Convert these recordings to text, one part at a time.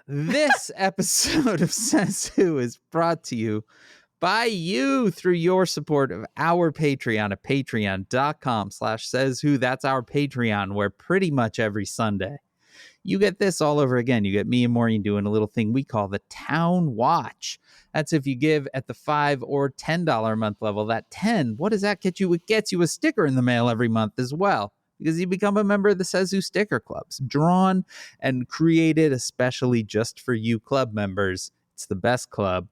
This episode of Says Who is brought to you by you through your support of our Patreon at patreon.com/SaysWho. That's our Patreon, where pretty much every Sunday you get this all over again. You get me and Maureen doing a little thing we call the Town Watch. That's if you give at the $5 or $10 a month level. That 10, what does that get you? It gets you a sticker in the mail every month as well, because you become a member of the Says Who sticker clubs, drawn and created especially just for you club members. It's the best club,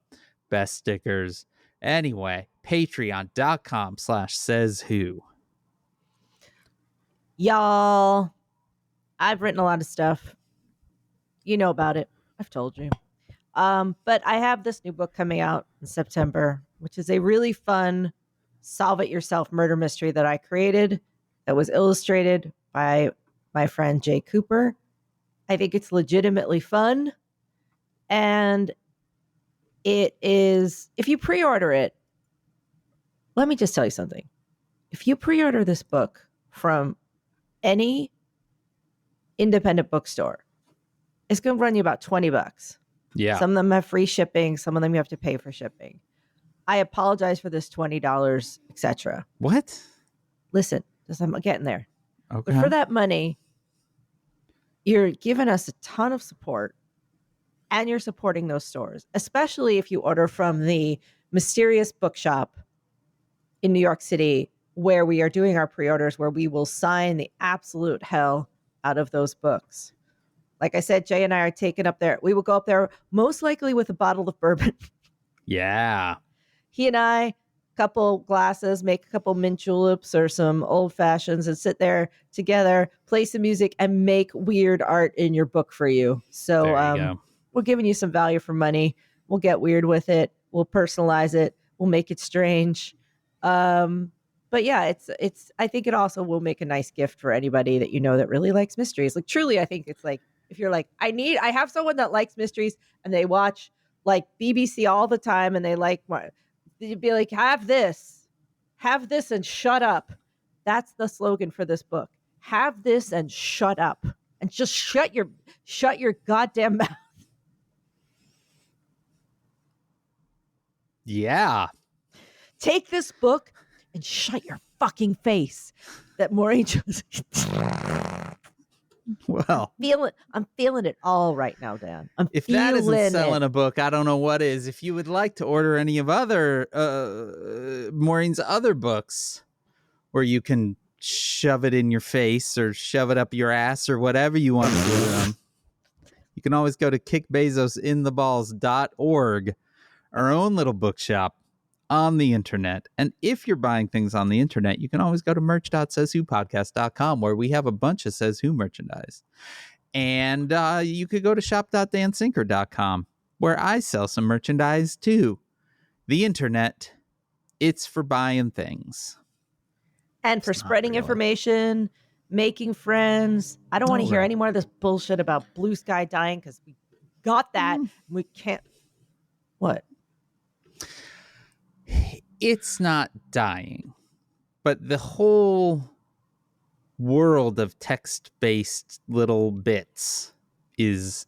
best stickers. Anyway, patreon.com/SaysWho. Y'all, I've written a lot of stuff. You know about it. I've told you. But I have this new book coming out in September, which is a really fun solve it yourself murder mystery that I created, that was illustrated by my friend Jay Cooper. I think it's legitimately fun. And it is, if you pre-order it, let me just tell you something. If you pre-order this book from any independent bookstore, it's going to run you about $20. Yeah. Some of them have free shipping. Some of them you have to pay for shipping. I apologize for this $20, etc. What? Listen, I'm getting there. Okay. But for that money, you're giving us a ton of support, and you're supporting those stores, especially if you order from the mysterious bookshop in New York City, where we are doing our pre-orders, where we will sign the absolute hell out of those books. Like I said, Jay and I are taking up there. We will go up there most likely with a bottle of bourbon. Yeah. He and I, couple glasses, make a couple mint juleps or some old fashions, and sit there together, play some music, and make weird art in your book for you. So we're giving you some value for money. We'll get weird with it. We'll personalize it. We'll make it strange. But yeah, it's. I think it also will make a nice gift for anybody that you know that really likes mysteries. Like truly, I think it's like, if you're like, I have someone that likes mysteries and they watch like BBC all the time and they like, you'd be like, have this and shut up. That's the slogan for this book. Have this and shut up, and just shut your goddamn mouth. Yeah. Take this book and shut your fucking face. That Maureen just. Well, I'm feeling it all right now, Dan. If that isn't selling a book, I don't know what is. If you would like to order any of other Maureen's other books, where you can shove it in your face or shove it up your ass or whatever you want to do with them, you can always go to kickbezosintheballs.org, our own little bookshop on the internet. And if you're buying things on the internet, you can always go to merch.sayswhopodcast.com, where we have a bunch of Says Who merchandise. And you could go to shop.dansinker.com, where I sell some merchandise too. The internet, it's for buying things. And for spreading information, making friends. I don't want to hear any more of this bullshit about blue sky dying, because we got that. We can't. What? It's not dying, but the whole world of text-based little bits is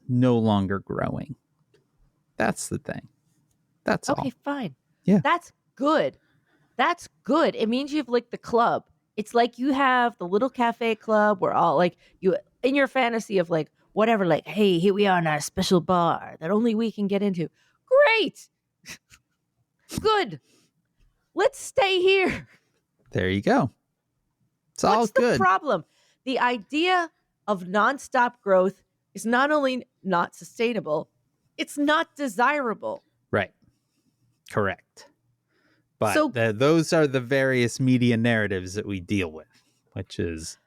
no longer growing. That's the thing. That's all. Okay, fine. Yeah. That's good. That's good. It means you've licked the club. It's like you have the little cafe club where all like you in your fantasy of like whatever, like, hey, here we are in our special bar that only we can get into. Great. Good. Let's stay here. There you go. It's all good. What's the problem? The idea of nonstop growth is not only not sustainable, it's not desirable. Right. Correct. But those are the various media narratives that we deal with, which is,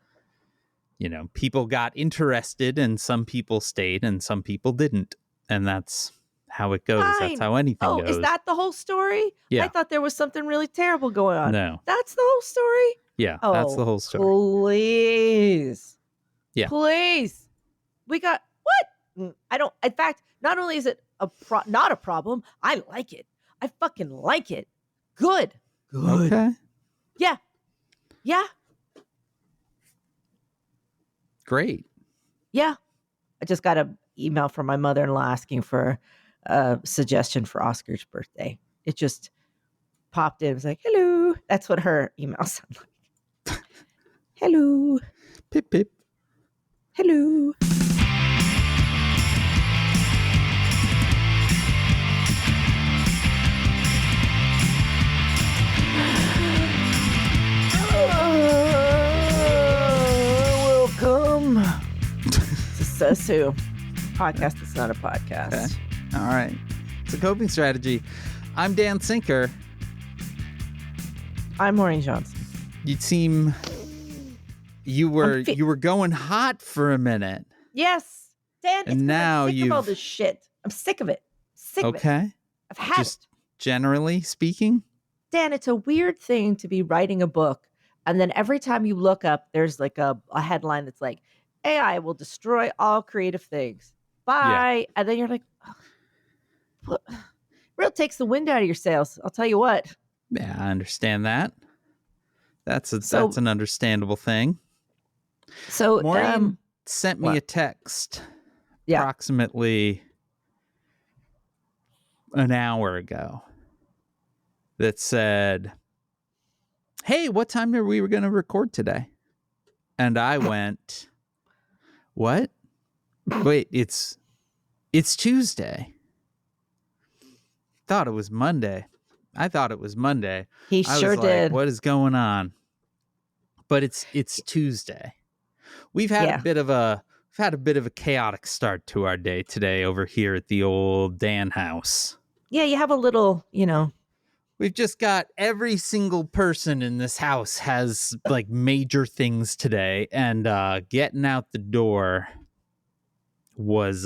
people got interested and some people stayed and some people didn't. And that's how it goes. Fine. That's how anything goes. Oh, is that the whole story? Yeah. I thought there was something really terrible going on. No. That's the whole story? Yeah, that's the whole story. Please. Yeah. Please. We got, what? In fact, not only is it not a problem, I like it. I fucking like it. Good. Okay. Yeah. Yeah. Great. Yeah. I just got an email from my mother-in-law asking for a suggestion for Oscar's birthday. It just popped in. It was like, hello. That's what her email sounded like. Hello. Pip, pip. Hello. Welcome to SaysWhovia. Podcast. It's not a podcast. Okay. All right. It's a coping strategy. I'm Dan Sinker. I'm Maureen Johnson. You were going hot for a minute. Yes, Dan. And now I'm sick of all this shit. I'm sick of it. Okay. I've had Just generally speaking. Dan, it's a weird thing to be writing a book, and then every time you look up, there's like a headline that's like, AI will destroy all creative things. Bye. Yeah. And then you're like, oh, real takes the wind out of your sails. I'll tell you what. Yeah, I understand that. That's an understandable thing. So Maureen sent me a text approximately an hour ago that said, hey, what time are we going to record today? And I went, what? Wait, it's Tuesday. Thought it was Monday. I thought it was Monday. He sure did. What is going on? But it's Tuesday. We've had a bit of a chaotic start to our day today over here at the old Dan house. Yeah, you have a little, We've just got every single person in this house has like major things today, and getting out the door was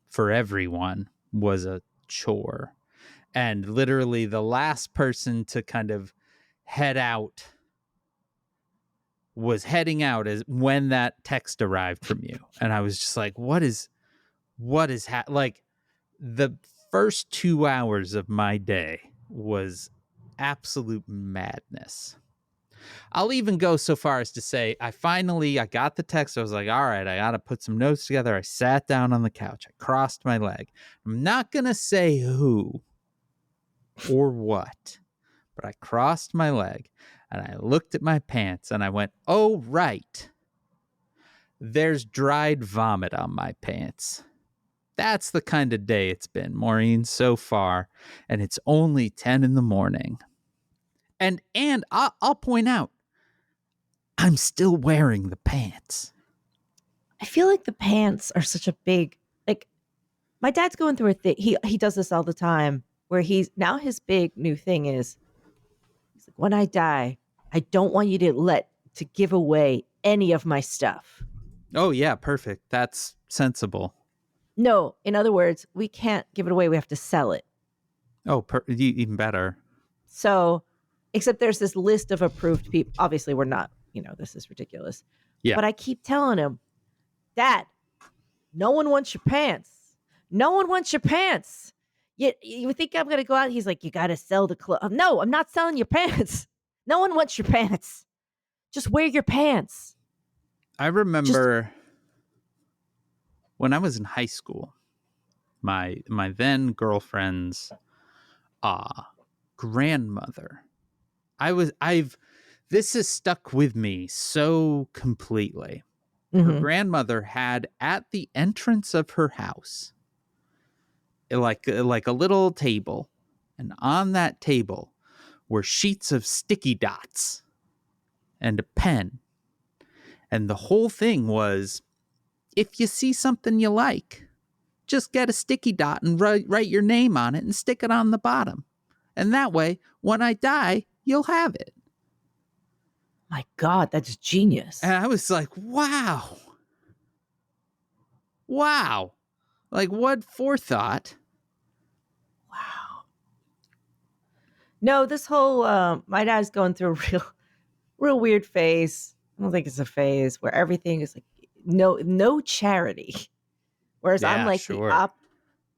for everyone was a chore. And literally the last person to kind of head out was heading out as when that text arrived from you. And I was just like, what is like the first 2 hours of my day was absolute madness. I'll even go so far as to say I got the text. I was like, all right, I got to put some notes together. I sat down on the couch. I crossed my leg. I'm not going to say who or what, but I crossed my leg and I looked at my pants and I went, oh, right. There's dried vomit on my pants. That's the kind of day it's been, Maureen, so far. And it's only 10 in the morning. And I'll point out, I'm still wearing the pants. I feel like the pants are such a big, like, my dad's going through a thing. He does this all the time where his big new thing is, he's like, when I die, I don't want you to give away any of my stuff. Oh, yeah, perfect. That's sensible. No, in other words, we can't give it away. We have to sell it. Oh, even better. So, except there's this list of approved people. Obviously, we're not, this is ridiculous. Yeah. But I keep telling him, Dad, no one wants your pants. No one wants your pants. You think I'm going to go out? He's like, you got to sell the clothes. No, I'm not selling your pants. No one wants your pants. Just wear your pants. I remember when I was in high school, my then girlfriend's grandmother. This has stuck with me so completely. Mm-hmm. Her grandmother had at the entrance of her house, like a little table, and on that table were sheets of sticky dots and a pen. And the whole thing was, if you see something you like, just get a sticky dot and write your name on it and stick it on the bottom. And that way, when I die, you'll have it. My God, that's genius. And I was like, wow. Like, what forethought? Wow. No, this whole, my dad's going through a real weird phase. I don't think it's a phase where everything is like, no charity. Whereas I'm like,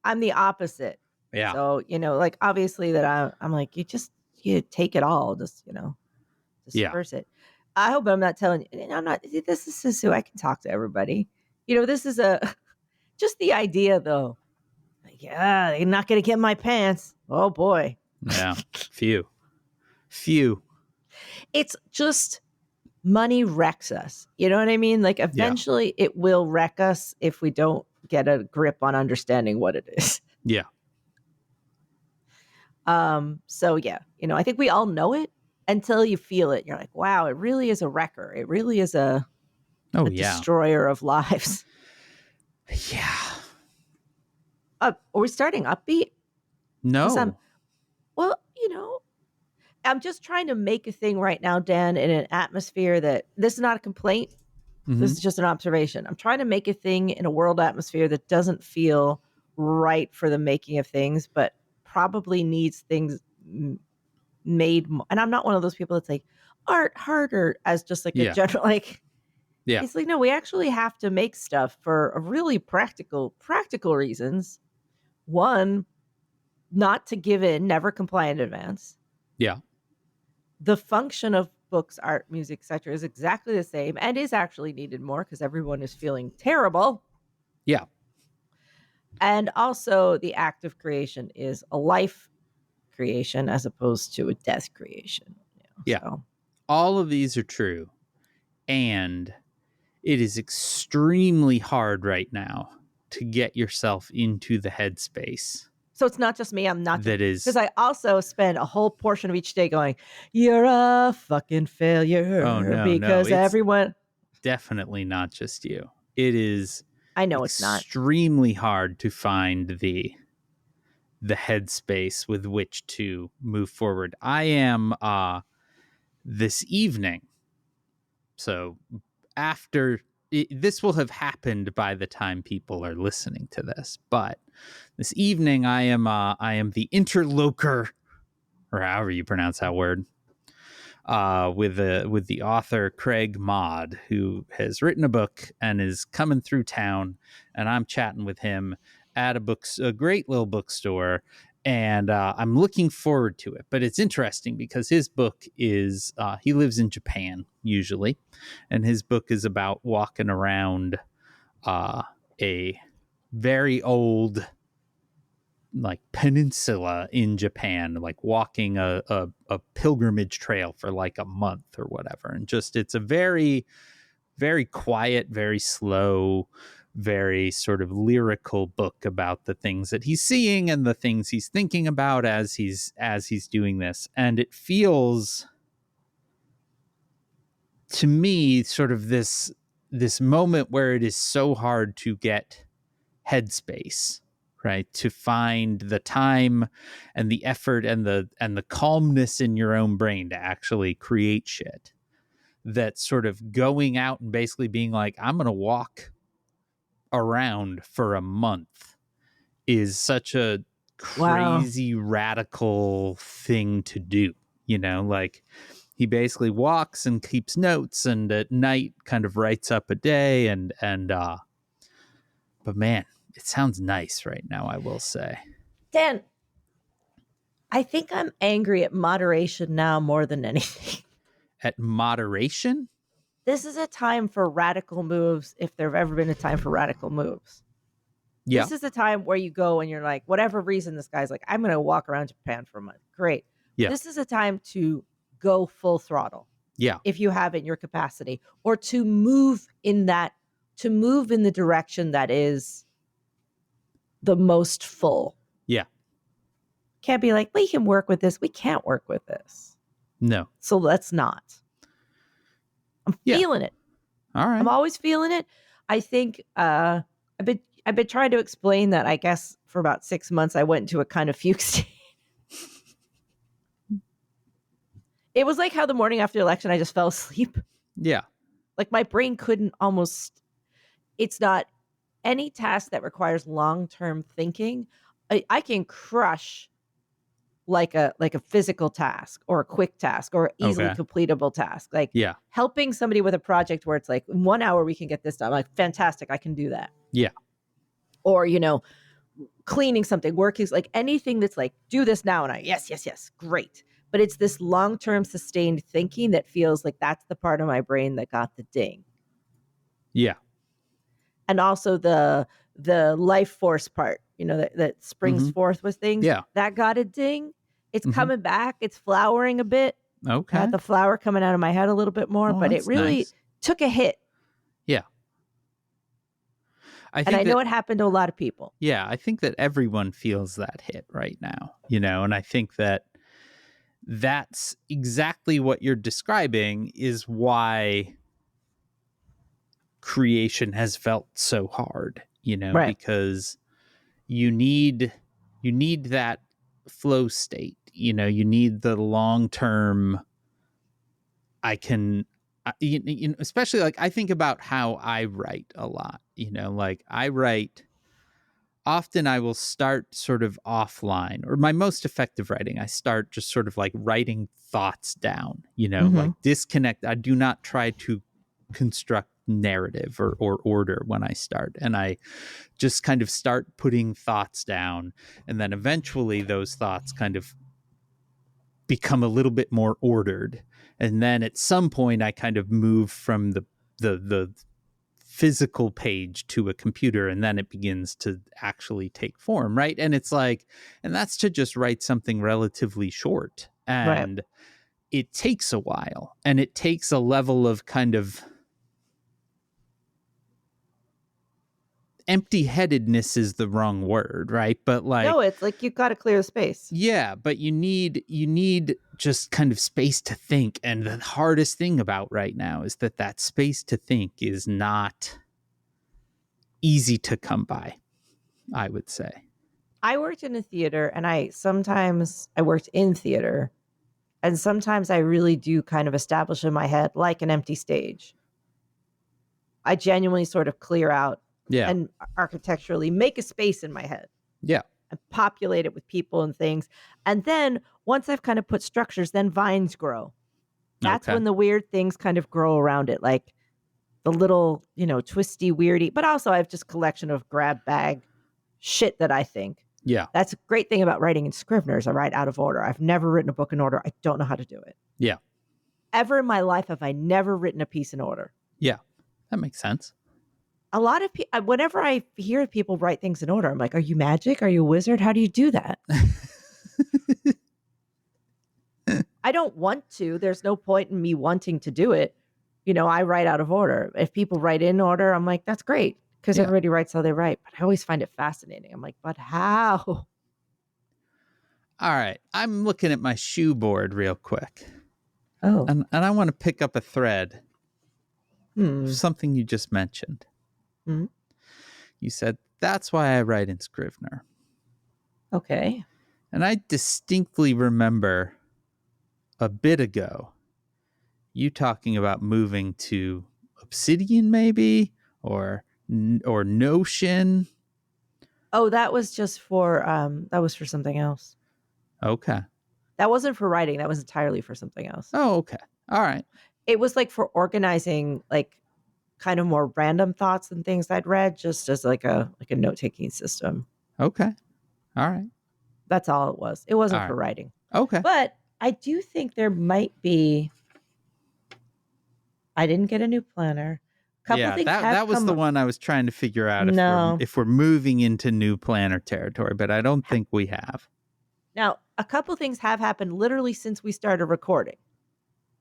I'm the opposite. Yeah. So, like obviously that I'm like, you take it all, just, disperse it. I hope I'm not telling you, I'm not, this is who I can talk to everybody. This is just the idea though. Like, yeah, they're not going to get my pants. Oh boy. Yeah. Few. It's just money wrecks us. You know what I mean? Like eventually it will wreck us if we don't get a grip on understanding what it is. Yeah. So yeah, I think we all know it until you feel it. You're like, wow, it really is a wrecker. It really is a destroyer of lives. Yeah. Are we starting upbeat? No. Well, I'm just trying to make a thing right now, Dan, in an atmosphere that this is not a complaint. Mm-hmm. This is just an observation. I'm trying to make a thing in a world atmosphere that doesn't feel right for the making of things, but probably needs things made. And I'm not one of those people that's like art harder as just like a general, like, it's like, no, we actually have to make stuff for a really practical reasons. One, not to give in, never comply in advance. Yeah. The function of books, art, music, etc. is exactly the same and is actually needed more because everyone is feeling terrible. Yeah. And also the act of creation is a life creation as opposed to a death creation. So. All of these are true. And it is extremely hard right now to get yourself into the headspace. So it's not just me. I'm not. That is. Because I also spend a whole portion of each day going, you're a fucking failure. Oh, no. Because everyone. Definitely not just you. It is. I know it's not. Extremely hard to find the headspace with which to move forward. I am this evening. So after. This will have happened by the time people are listening to this, but this evening I am the interlocutor, or however you pronounce that word, with the author Craig Maud, who has written a book and is coming through town, and I'm chatting with him at a great little bookstore. And I'm looking forward to it. But it's interesting because his book is, he lives in Japan usually, and his book is about walking around a very old, like, peninsula in Japan, like walking a pilgrimage trail for like a month or whatever. And just, it's a very, very quiet, very slow, very sort of lyrical book about the things that he's seeing and the things he's thinking about as he's doing this. And it feels to me sort of this moment where it is so hard to get headspace, right? To find the time and the effort and the calmness in your own brain to actually create shit. That sort of going out and basically being like, I'm going to walk around for a month is such a crazy radical thing to do. Like, he basically walks and keeps notes, and at night kind of writes up a day, and but man, it sounds nice right now, I will say. Dan, I think I'm angry at moderation now more than anything. At moderation? This is a time for radical moves, if there have ever been a time for radical moves. Yeah. This is a time where you go and you're like, whatever reason, this guy's like, I'm going to walk around Japan for a month. Great. Yeah. This is a time to go full throttle. Yeah. If you have it in your capacity, or to move in the direction that is the most full. Yeah. Can't be like, we can work with this. We can't work with this. No. So let's not. I'm feeling it. All right. I'm always feeling it. I think I've been trying to explain that, I guess, for about 6 months. I went into a kind of fugue state. It was like how the morning after the election, I just fell asleep. Yeah. Like, my brain couldn't it's not any task that requires long-term thinking. I can crush like a physical task or a quick task or easily completable task. Like, helping somebody with a project where it's like, in 1 hour we can get this done. I'm like, fantastic, I can do that. Yeah. Or, cleaning something, working, like anything that's like, do this now. And yes, great. But it's this long-term sustained thinking that feels like that's the part of my brain that got the ding. Yeah. And also the the life force part, that springs forth with things. Yeah. That got a ding. It's coming back. It's flowering a bit. Okay. I had the flower coming out of my head a little bit more, but it really took a hit. Yeah. I know it happened to a lot of people. Yeah, I think that everyone feels that hit right now, and I think that that's exactly what you're describing is why creation has felt so hard, right. Because you need that flow state, you need the long-term, especially like I think about how I write a lot, like I write often. I will start sort of offline, or my most effective writing, I start just sort of like writing thoughts down, like disconnect. I do not try to construct narrative or order when I start, and I just kind of start putting thoughts down, and then eventually those thoughts kind of become a little bit more ordered, and then at some point I kind of move from the physical page to a computer, and then it begins to actually take form, right? And it's like, and that's to just write something relatively short, and it takes a while, and it takes a level of kind of empty-headedness is the wrong word, right? But like, no, it's like you've got to clear the space. Yeah, but you need just kind of space to think, and the hardest thing about right now is that space to think is not easy to come by, I would say. I worked in a theater, and I worked in theater, and sometimes I really do kind of establish in my head like an empty stage. I genuinely sort of clear out and architecturally make a space in my head. Yeah. And populate it with people and things. And then once I've kind of put structures, then vines grow. That's when the weird things kind of grow around it, like the little, twisty, weirdy, but also I have just collection of grab bag shit that I think. Yeah. That's a great thing about writing in Scrivener's. I write out of order. I've never written a book in order. I don't know how to do it. Yeah. Ever in my life have I never written a piece in order. Yeah. That makes sense. A lot of people, whenever I hear people write things in order, I'm like, are you magic? Are you a wizard? How do you do that? I don't want to. There's no point in me wanting to do it. I write out of order. If people write in order, I'm like, that's great, because everybody writes how they write. But I always find it fascinating. I'm like, but how? All right. I'm looking at my shoe board real quick. Oh. And I want to pick up a thread of something you just mentioned. You said, that's why I write in Scrivener. Okay. And I distinctly remember a bit ago you talking about moving to Obsidian, maybe, or Notion. Oh, that was just for something else. Okay. That wasn't for writing. That was entirely for something else. Oh, okay. All right. It was like for organizing, like kind of more random thoughts and things I'd read, just as like a note-taking system. Okay. All right. That's all it was. It wasn't for writing. Okay. But I do think there might be. I didn't get a new planner. That was the one I was trying to figure out if we're moving into new planner territory, but I don't think we have. Now, a couple things have happened literally since we started recording.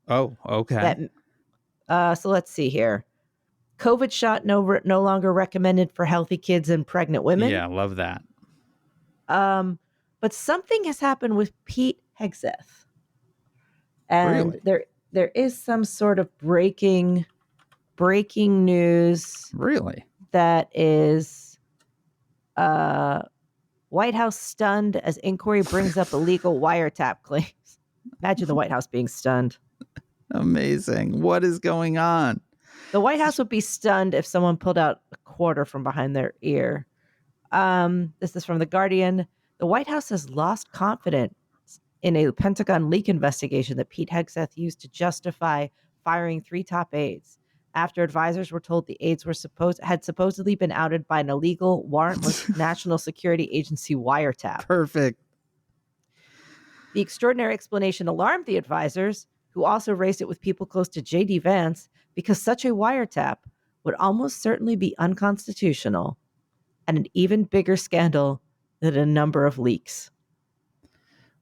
Oh, okay. So let's see here. COVID shot no longer recommended for healthy kids and pregnant women. Yeah, love that. But something has happened with Pete Hegseth. And really? there is some sort of breaking news. Really? That is White House stunned as inquiry brings up illegal wiretap claims. Imagine the White House being stunned. Amazing. What is going on? The White House would be stunned if someone pulled out a quarter from behind their ear. This is from The Guardian. The White House has lost confidence in a Pentagon leak investigation that Pete Hegseth used to justify firing 3 top aides after advisors were told the aides had supposedly been outed by an illegal, warrantless National Security Agency wiretap. Perfect. The extraordinary explanation alarmed the advisors, who also raised it with people close to J.D. Vance, because such a wiretap would almost certainly be unconstitutional. and an even bigger scandal than a number of leaks.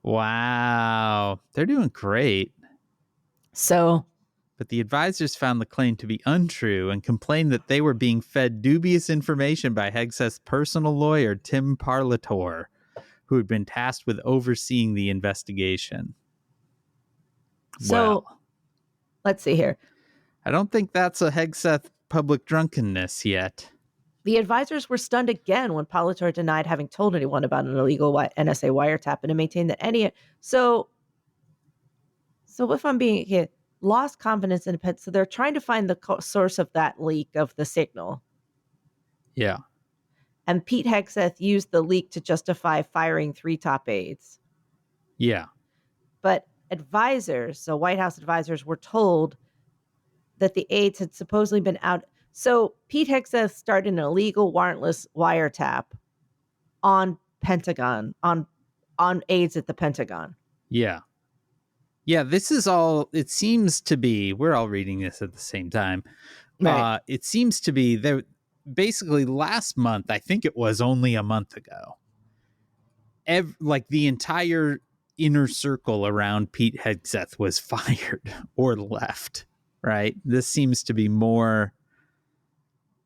Wow. They're doing great. So, but the advisors found the claim to be untrue and complained that they were being fed dubious information by Hegseth's personal lawyer, Tim Parlator, who had been tasked with overseeing the investigation. So, let's see here. I don't think that's a Hegseth public drunkenness yet. The advisors were stunned again when Parlator denied having told anyone about an illegal NSA wiretap and maintained that any... So if I'm being here, lost confidence in it. So they're trying to find the source of that leak of the signal. Yeah. And Pete Hegseth used the leak to justify firing 3 top aides. Yeah. But advisors, so White House advisors, were told that the aides had supposedly been out. So Pete Hegseth started an illegal warrantless wiretap on Pentagon, on aides at the Pentagon. Yeah. Yeah, this is all, it seems to be, we're all reading this at the same time. Right. It seems to be that basically last month, I think it was only a month ago, like the entire inner circle around Pete Hegseth was fired or left, right? This seems to be more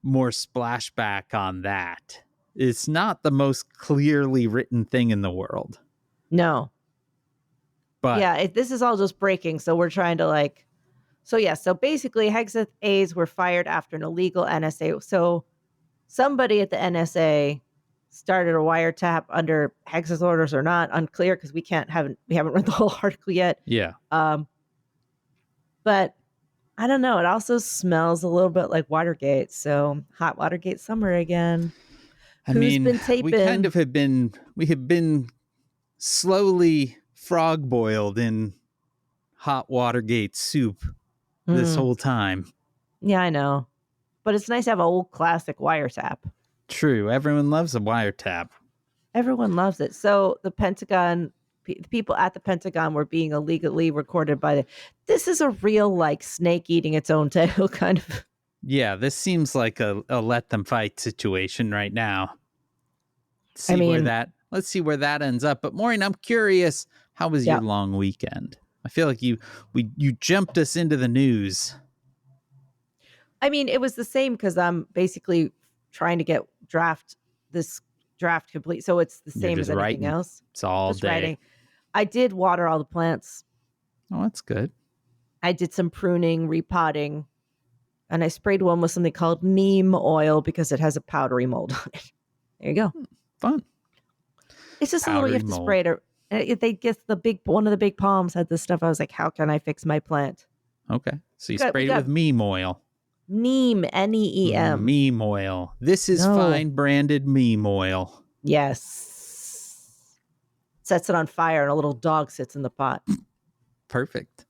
splashback on that. It's not the most clearly written thing in the world. No. But yeah, this is all just breaking. So we're trying to so basically Hegseth aides were fired after an illegal NSA. So somebody at the NSA started a wiretap under Hegseth orders or not, unclear, because we haven't read the whole article yet. Yeah. But I don't know. It also smells a little bit like Watergate. So hot Watergate summer again. Who's been taping? We have been slowly frog boiled in hot Watergate soup this whole time. Yeah, I know. But it's nice to have an old classic wiretap. True. Everyone loves a wiretap. Everyone loves it. So the Pentagon, the people at the Pentagon were being illegally recorded by this is a real snake eating its own tail kind of. Yeah, this seems like a let them fight situation right now. Let's see where that ends up. But Maureen, I'm curious, how was your long weekend? I feel like you jumped us into the news. I mean, it was the same because I'm basically trying to get this draft complete. So it's the same as anything else. It's all just day. Writing. I did water all the plants. Oh, that's good. I did some pruning, repotting, and I sprayed one with something called neem oil because it has a powdery mold on it. There you go. Fun. It's just a little, you have to spray it. They guess one of the big palms had this stuff. I was like, how can I fix my plant? Okay. So you sprayed it with neem oil. Neem, Neem. Neem oil. This is fine branded neem oil. Yes. Sets it on fire and a little dog sits in the pot. Perfect.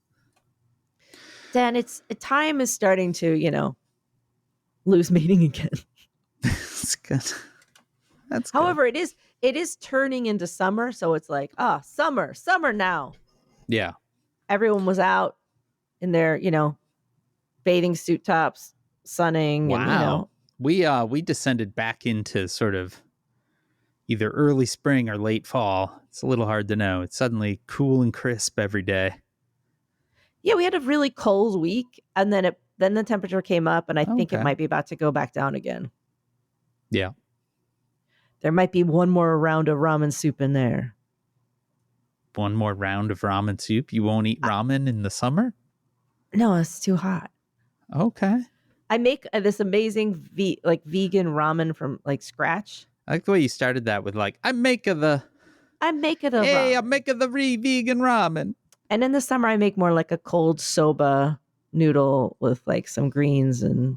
Dan, time is starting to, lose meaning again. That's good. However, it is turning into summer, so it's like, summer now. Yeah. Everyone was out in their, bathing suit tops, sunning. Wow. And, we descended back into sort of either early spring or late fall. It's a little hard to know. It's suddenly cool and crisp every day. Yeah, we had a really cold week, and then the temperature came up, and I think it might be about to go back down again. Yeah. There might be one more round of ramen soup in there. One more round of ramen soup? You won't eat ramen in the summer? No, it's too hot. Okay. I make this amazing vegan ramen from scratch. I like the way you started that with I make the vegan ramen. And in the summer, I make more like a cold soba noodle with some greens and.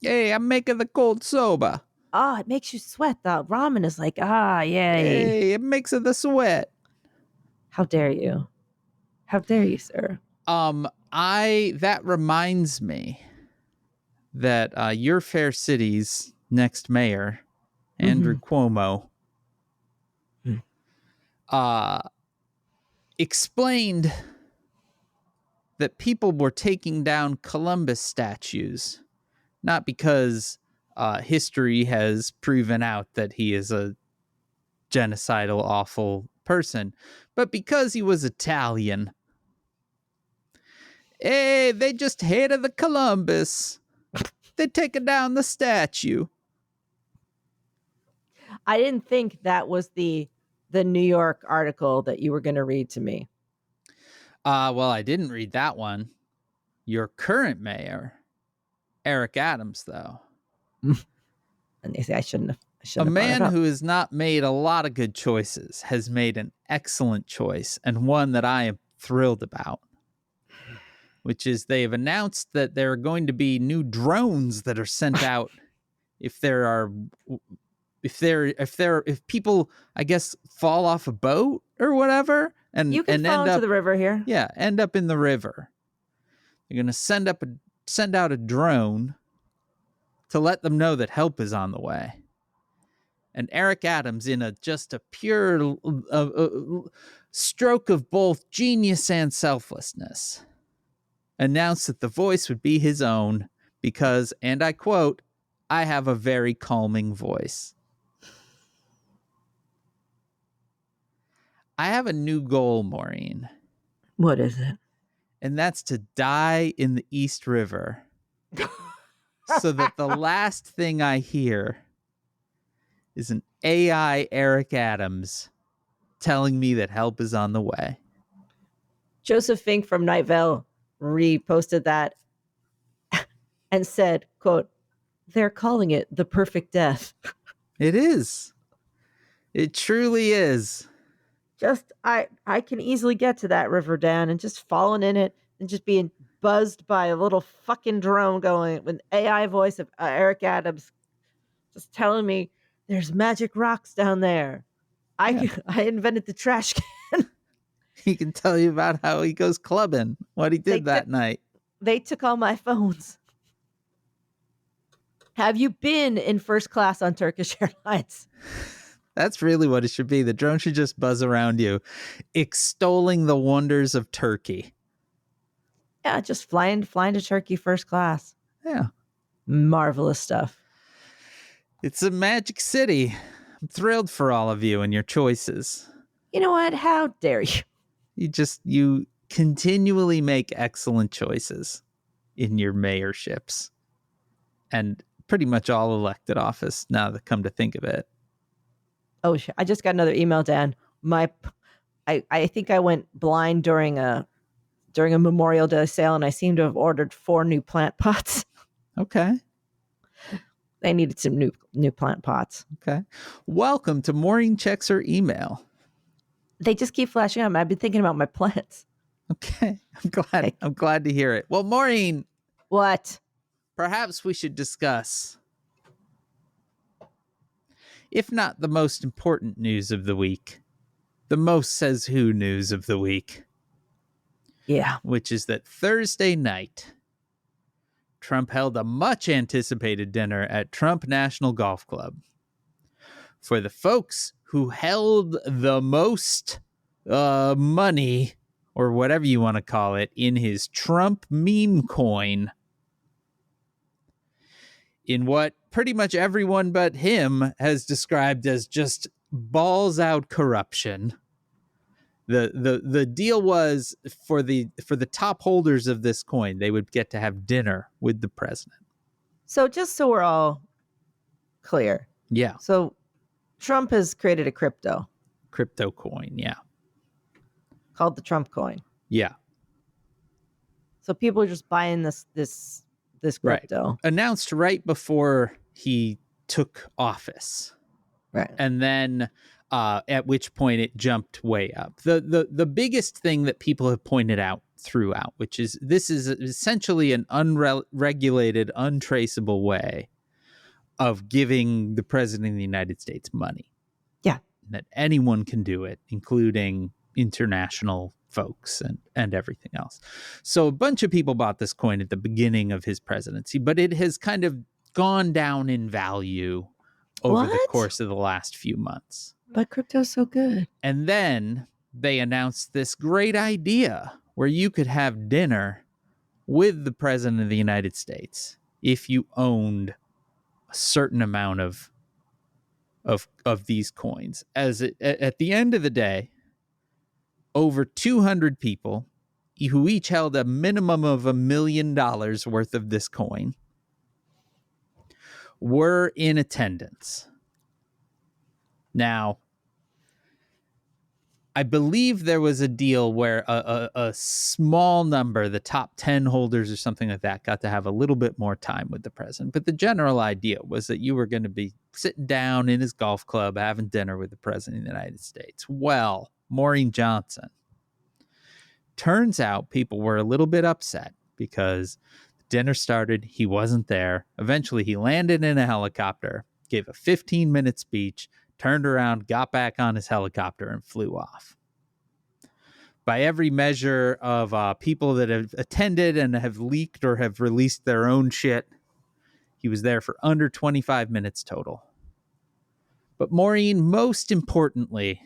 Hey, I'm making the cold soba. Oh, it makes you sweat. The ramen is yay. Hey, it makes the sweat. How dare you? How dare you, sir? That reminds me that your fair city's next mayor, Andrew Cuomo, explained that people were taking down Columbus statues, not because history has proven out that he is a genocidal, awful person. But because he was Italian, hey, they just hated the Columbus. They taken down the statue. I didn't think that was the New York article that you were going to read to me. Well, I didn't read that one. Your current mayor, Eric Adams, though. And they say I shouldn't have. A man who has not made a lot of good choices has made an excellent choice, and one that I am thrilled about, which is they have announced that there are going to be new drones that are sent out if people, I guess, fall off a boat or whatever, and you can fall into the river here. Yeah, end up in the river. They're going to send out a drone to let them know that help is on the way. And Eric Adams, in just a pure stroke of both genius and selflessness, announced that the voice would be his own because, and I quote, "I have a very calming voice." I have a new goal, Maureen. What is it? And that's to die in the East River so that the last thing I hear is an AI Eric Adams telling me that help is on the way. Joseph Fink from Night Vale reposted that and said, quote, "They're calling it the perfect death." It is. It truly is. Just, I can easily get to that river, Dan, and just falling in it and just being buzzed by a little fucking drone going with AI voice of Eric Adams just telling me there's magic rocks down there. I invented the trash can. He can tell you about how he goes clubbing, what he did that night. They took all my phones. Have you been in first class on Turkish Airlines? That's really what it should be. The drone should just buzz around you, extolling the wonders of Turkey. Yeah, just flying to Turkey first class. Yeah. Marvelous stuff. It's a magic city. I'm thrilled for all of you and your choices. You know what? How dare you? You continually make excellent choices in your mayorships and pretty much all elected office now that come to think of it. Oh, I just got another email, Dan. I think I went blind during a Memorial Day sale, and I seem to have ordered 4 new plant pots. Okay. They needed some new plant pots. Okay. Welcome to Maureen Checks Her Email. They just keep flashing up. I've been thinking about my plants. Okay. I'm glad to hear it. Well, Maureen. What? Perhaps we should discuss, if not the most important news of the week, the most Says Who news of the week. Yeah. Which is that Thursday night, Trump held a much anticipated dinner at Trump National Golf Club. For the folks who held the most money, or whatever you want to call it, in his Trump meme coin, in what pretty much everyone but him has described as just balls out corruption. The deal was for the top holders of this coin, they would get to have dinner with the president. So just so we're all clear. Yeah. So Trump has created a crypto coin. Yeah. Called the Trump coin. Yeah. So people are just buying this crypto. Right. Announced right before he took office. Right. And then at which point it jumped way up. The biggest thing that people have pointed out throughout, which is this is essentially an unregulated, untraceable way of giving the president of the United States money. Yeah. That anyone can do it, including international folks and everything else. So a bunch of people bought this coin at the beginning of his presidency, but it has kind of gone down in value over the course of the last few months. But crypto's so good. And then they announced this great idea where you could have dinner with the president of the United States if you owned a certain amount of these coins. At the end of the day, over 200 people who each held a minimum of $1 million worth of this coin were in attendance. Now, I believe there was a deal where a small number, the top 10 holders or something like that, got to have a little bit more time with the president. But the general idea was that you were going to be sitting down in his golf club having dinner with the president of the United States. Well, Maureen Johnson. Turns out people were a little bit upset because dinner started, he wasn't there. Eventually, he landed in a helicopter, gave a 15-minute speech, turned around, got back on his helicopter, and flew off. By every measure of people that have attended and have leaked or have released their own shit, he was there for under 25 minutes total. But Maureen, most importantly,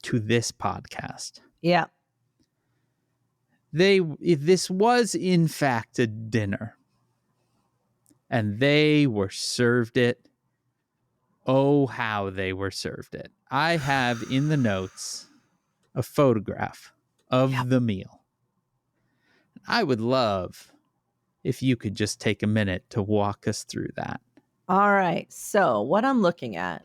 to this podcast, this was in fact a dinner, and they were served it. Oh, how they were served it. I have in the notes a photograph of the meal. I would love if you could just take a minute to walk us through that. All right. So what I'm looking at.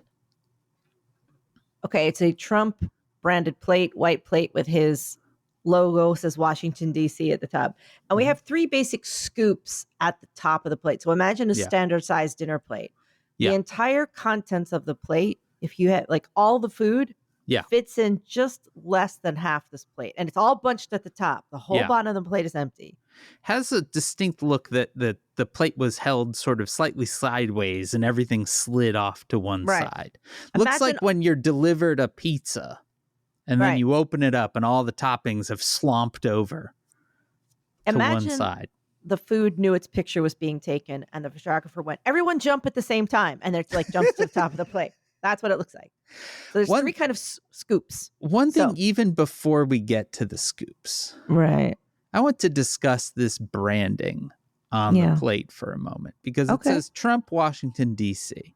Okay, it's a Trump branded plate, white plate with his logo, says Washington, D.C. at the top. And we have 3 basic scoops at the top of the plate. So imagine a standard sized dinner plate. The entire contents of the plate, if you had like all the food, fits in just less than half this plate. And it's all bunched at the top. The whole bottom of the plate is empty. Has a distinct look that the plate was held sort of slightly sideways and everything slid off to one side. Looks like when you're delivered a pizza and then you open it up and all the toppings have slomped over to one side. The food knew its picture was being taken and the photographer went, everyone jump at the same time. And it's like jumps to the top of the plate. That's what it looks like. So there's 3 kind of scoops. One thing, even before we get to the scoops, right? I want to discuss this branding on the plate for a moment, because it says Trump, Washington, D.C.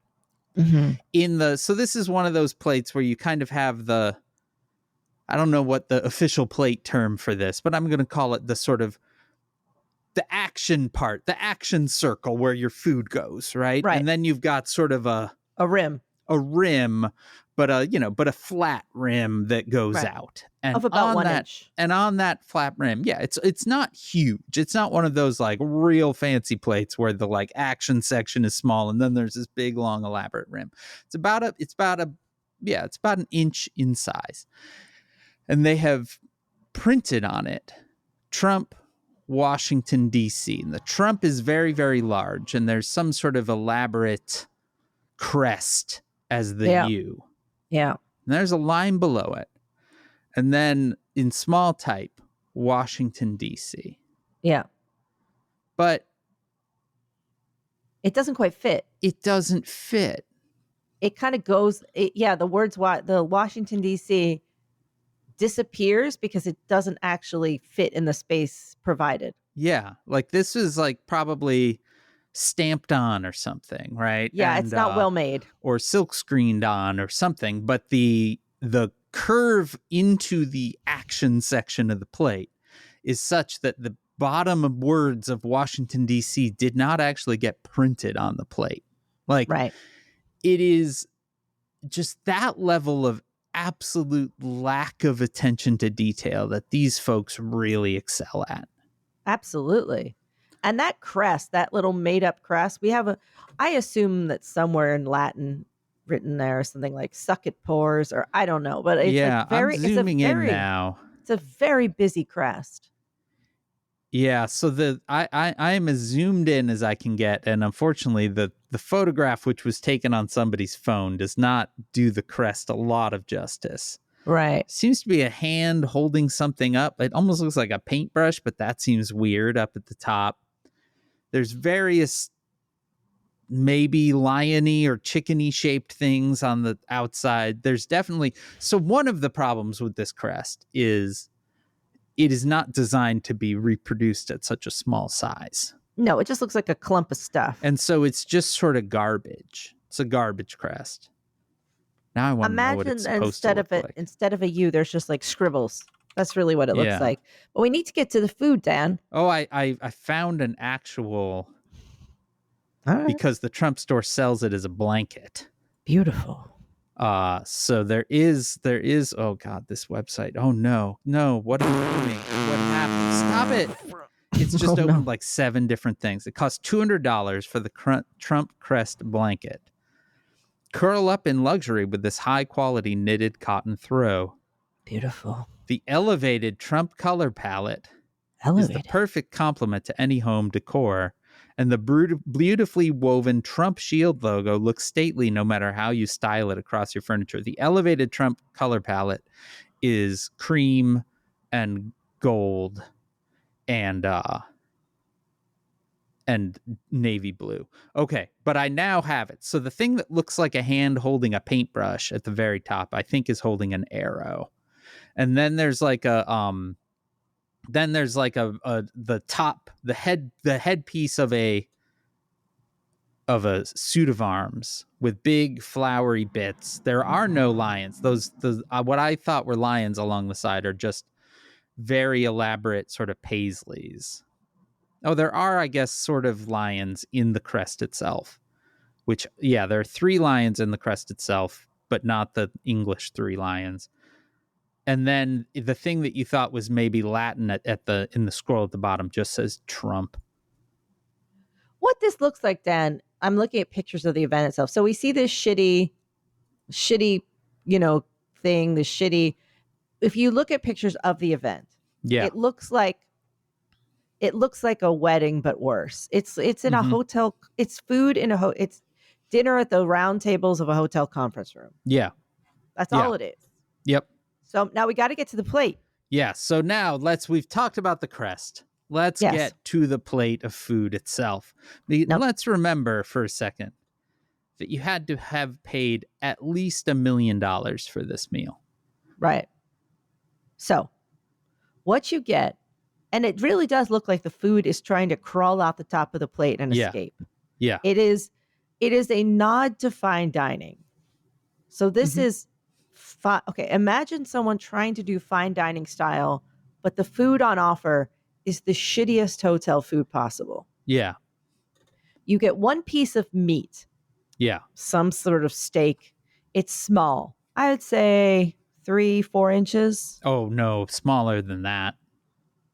So this is one of those plates where you kind of have I don't know what the official plate term for this, but I'm going to call it the sort of the action part, the action circle where your food goes, right? And then you've got sort of a rim, but a flat rim that goes out, and of about 1 inch. And on that flat rim, it's not huge. It's not one of those like real fancy plates where the like action section is small and then there's this big long elaborate rim. It's about an inch in size, and they have printed on it Trump, Washington, D.C. And the Trump is very, very large, and there's some sort of elaborate crest as the U. And there's a line below it. And then in small type, Washington, D.C. But it doesn't quite fit. It doesn't fit. It kind of goes, the words, the Washington, D.C. disappears because it doesn't actually fit in the space provided. Like this is like probably stamped on or something, right? It's not well made, or silk screened on or something, but the curve into the action section of the plate is such that the bottom words of Washington, D.C. did not actually get printed on the plate. Like, it is just that level of absolute lack of attention to detail that these folks really excel at. Absolutely. And that crest, that little made up crest, I assume that somewhere in Latin written there, something like "suck it pores," or I don't know, but it's I'm zooming in now. It's a very busy crest. So I am as zoomed in as I can get, and unfortunately the photograph, which was taken on somebody's phone, does not do the crest a lot of justice. Seems to be a hand holding something up. It almost looks like a paintbrush, but that seems weird up at the top. There's various maybe lion-y or chicken-y shaped things on the outside. There's definitely... So one of the problems with this crest is it is not designed to be reproduced at such a small size. No, it just looks like a clump of stuff. And so it's just sort of garbage. It's a garbage crest. Now I want to know what it's supposed to look like. Instead of a U, there's just like scribbles. That's really what it looks like. But we need to get to the food, Dan. Oh, I found an actual, because the Trump store sells it as a blanket. Beautiful. So there is, oh God, this website. Oh no, what are you doing? What happened? Stop it. It's just opened like 7 different things. It costs $200 for the Trump crest blanket. Curl up in luxury with this high quality knitted cotton throw. Beautiful. The elevated Trump color palette is the perfect complement to any home decor. And the beautifully woven Trump shield logo looks stately no matter how you style it across your furniture. The elevated Trump color palette is cream and gold and navy blue. Okay, but I now have it. So the thing that looks like a hand holding a paintbrush at the very top, I think is holding an arrow. And then there's like the headpiece of a suit of arms with big flowery bits. There are no lions. Those what I thought were lions along the side are just very elaborate sort of paisleys. Oh, there are, I guess, sort of lions in the crest itself, which, yeah, there are 3 lions in the crest itself, but not the English 3 lions. And then the thing that you thought was maybe Latin in the scroll at the bottom just says Trump. What this looks like, Dan, I'm looking at pictures of the event itself. So we see this shitty, thing, the shitty. If you look at pictures of the event, it looks like a wedding, but worse. It's in a hotel. It's food in it's dinner at the round tables of a hotel conference room. Yeah. That's all it is. Yep. So now we got to get to the plate. Yeah. So now we've talked about the crest. Let's get to the plate of food itself. Let's remember for a second that you had to have paid at least $1 million for this meal. Right. So what you get, and it really does look like the food is trying to crawl out the top of the plate and escape. Yeah. It is a nod to fine dining. So this is okay. Imagine someone trying to do fine dining style, but the food on offer is the shittiest hotel food possible. Yeah. You get 1 piece of meat. Yeah. Some sort of steak. It's small. I would say 3-4 inches. Oh, no, smaller than that.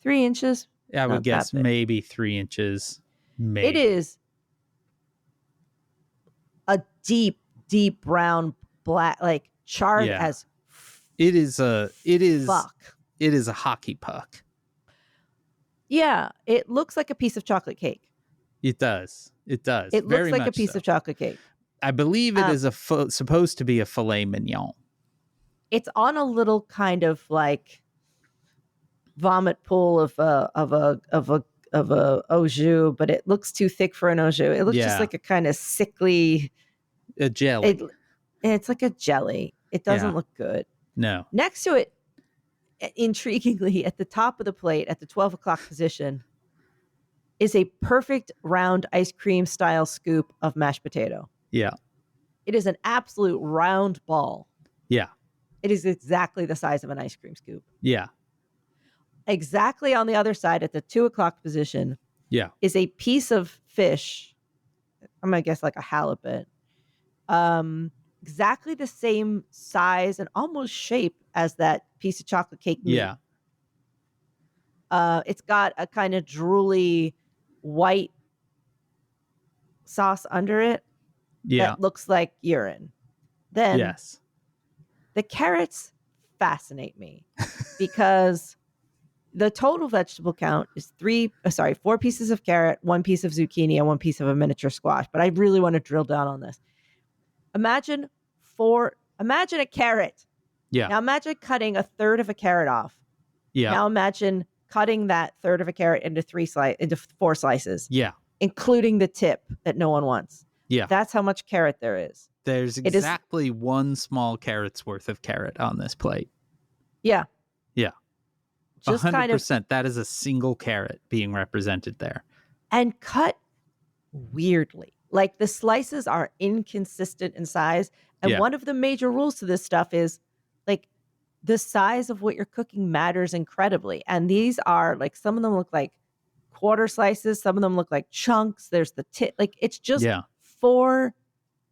3 inches? I would guess maybe 3 inches. Maybe. It is a deep, deep brown black, like charred as it is a hockey puck. Yeah, it looks like a piece of chocolate cake. It does. It looks like a piece of chocolate cake. I believe it is supposed to be a filet mignon. It's on a little kind of like vomit pool of a au jus, but it looks too thick for an au jus. It looks just like a kind of sickly jelly. It's like a jelly. It doesn't look good. No. Next to it, intriguingly, at the top of the plate, at the 12 o'clock position, is a perfect round ice cream style scoop of mashed potato. Yeah. It is an absolute round ball. Yeah. It is exactly the size of an ice cream scoop. Yeah. Exactly on the other side at the 2 o'clock position is a piece of fish. I'm going to guess like a halibut. Exactly the same size and almost shape as that piece of chocolate cake meat. Yeah. It's got a kind of drooly white sauce under it that looks like urine. Then the carrots fascinate me because the total vegetable count is 4 pieces of carrot, 1 piece of zucchini, and 1 piece of a miniature squash. But I really want to drill down on this. Imagine a carrot. Yeah. Now imagine cutting a third of a carrot off. Yeah. Now imagine cutting that third of a carrot into 4 slices. Yeah. Including the tip that no one wants. Yeah. That's how much carrot there is. There's exactly 1 small carrot's worth of carrot on this plate. Yeah. Yeah. Just 100%. That is a single carrot being represented there. and cut weirdly. Like the slices are inconsistent in size. And one of the major rules to this stuff is like the size of what you're cooking matters incredibly. And these are like, some of them look like quarter slices, some of them look like chunks. There's the tip, like it's just 4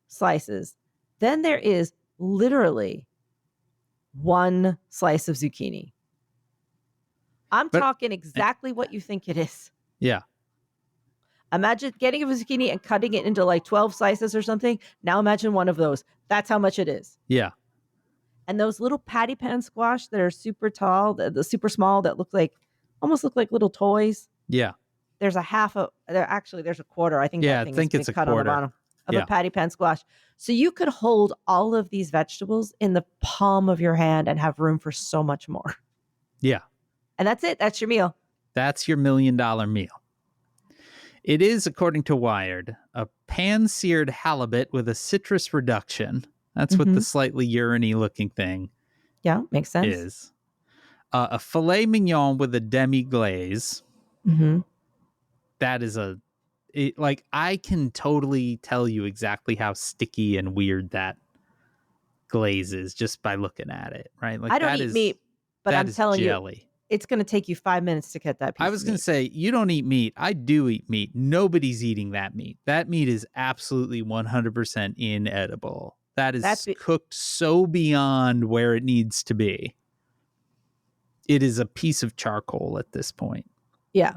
slices. Then there is literally 1 slice of zucchini. I'm talking exactly what you think it is. Yeah. Imagine getting a zucchini and cutting it into like 12 slices or something. Now imagine one of those. That's how much it is. Yeah. And those little patty pan squash that are super tall, the super small that almost look like little toys. Yeah. There's a quarter. I think I think it's a cut quarter on the bottom of a patty pan squash. So you could hold all of these vegetables in the palm of your hand and have room for so much more. Yeah. And that's it. That's your meal. That's your $1 million meal. It is, according to Wired, a pan-seared halibut with a citrus reduction. That's what the slightly urine-y looking thing makes sense. is. A filet mignon with a demi-glaze. Mm-hmm. That is I can totally tell you exactly how sticky and weird that glaze is just by looking at it, right? Like I don't eat meat, but I'm telling you, it's going to take you 5 minutes to get that piece. I was going to say, you don't eat meat. I do eat meat. Nobody's eating that meat. That meat is absolutely 100% inedible. That is cooked so beyond where it needs to be. It is a piece of charcoal at this point. Yeah.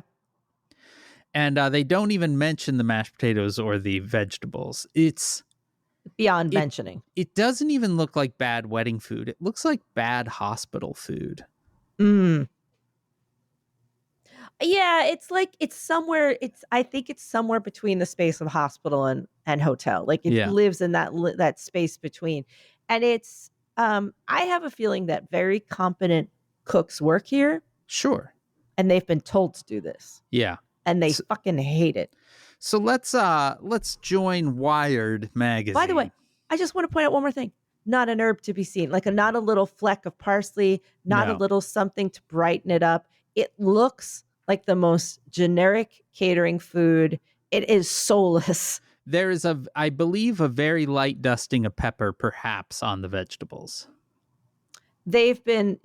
And they don't even mention the mashed potatoes or the vegetables. It's beyond mentioning. It doesn't even look like bad wedding food. It looks like bad hospital food. Yeah, I think it's somewhere between the space of hospital and hotel. Like it lives in that space between. And it's, I have a feeling that very competent cooks work here. Sure. And they've been told to do this. Yeah. And they fucking hate it. So let's join Wired magazine. By the way, I just want to point out one more thing. Not an herb to be seen. Not a little fleck of parsley, not a little something to brighten it up. It looks like the most generic catering food. It is soulless. There is I believe, a very light dusting of pepper, perhaps, on the vegetables. They've been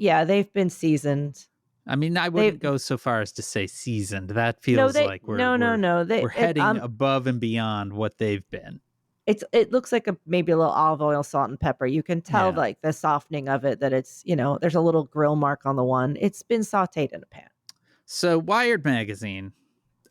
seasoned. I mean, I wouldn't go so far as to say seasoned. That feels like we're heading above and beyond what they've been. It looks like maybe a little olive oil, salt, and pepper. You can tell like the softening of it, that it's, there's a little grill mark on the one. It's been sauteed in a pan. So Wired magazine